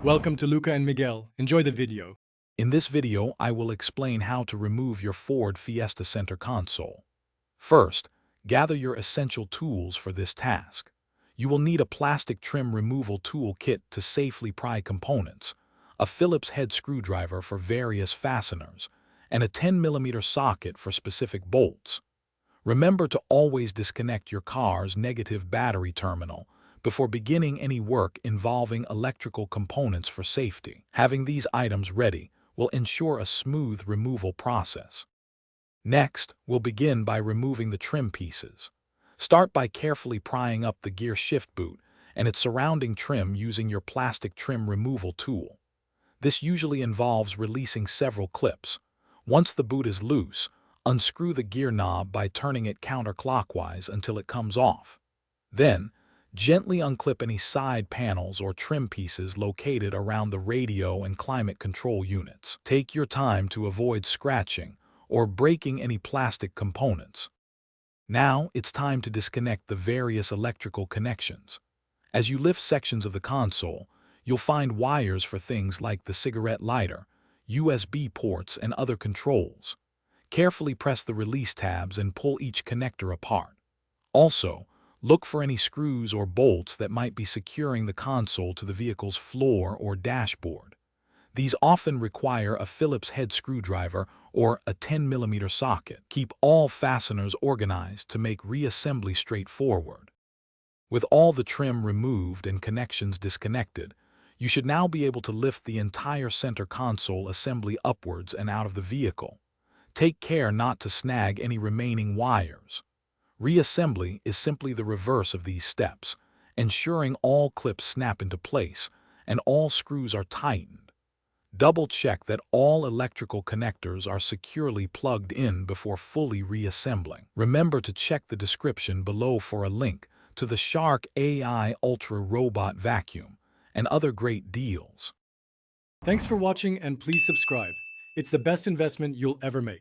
Welcome to Luca and Miguel. Enjoy the video. In this video, I will explain how to remove your Ford Fiesta center console. First, gather your essential tools for this task. You will need a plastic trim removal tool kit to safely pry components, a Phillips head screwdriver for various fasteners, and a 10mm socket for specific bolts. Remember to always disconnect your car's negative battery terminal before beginning any work involving electrical components for safety. Having these items ready will ensure a smooth removal process. Next, we'll begin by removing the trim pieces. Start by carefully prying up the gear shift boot and its surrounding trim using your plastic trim removal tool. This usually involves releasing several clips. Once the boot is loose, unscrew the gear knob by turning it counterclockwise until it comes off. Then, gently unclip any side panels or trim pieces located around the radio and climate control units. Take your time to avoid scratching or breaking any plastic components. Now it's time to disconnect the various electrical connections. As you lift sections of the console, you'll find wires for things like the cigarette lighter, USB ports, and other controls. Carefully press the release tabs and pull each connector apart. Also, look for any screws or bolts that might be securing the console to the vehicle's floor or dashboard. These often require a Phillips head screwdriver or a 10mm socket. Keep all fasteners organized to make reassembly straightforward. With all the trim removed and connections disconnected, you should now be able to lift the entire center console assembly upwards and out of the vehicle. Take care not to snag any remaining wires. Reassembly is simply the reverse of these steps, ensuring all clips snap into place and all screws are tightened. Double-check that all electrical connectors are securely plugged in before fully reassembling. Remember to check the description below for a link to the Shark AI Ultra Robot Vacuum and other great deals. Thanks for watching and please subscribe. It's the best investment you'll ever make.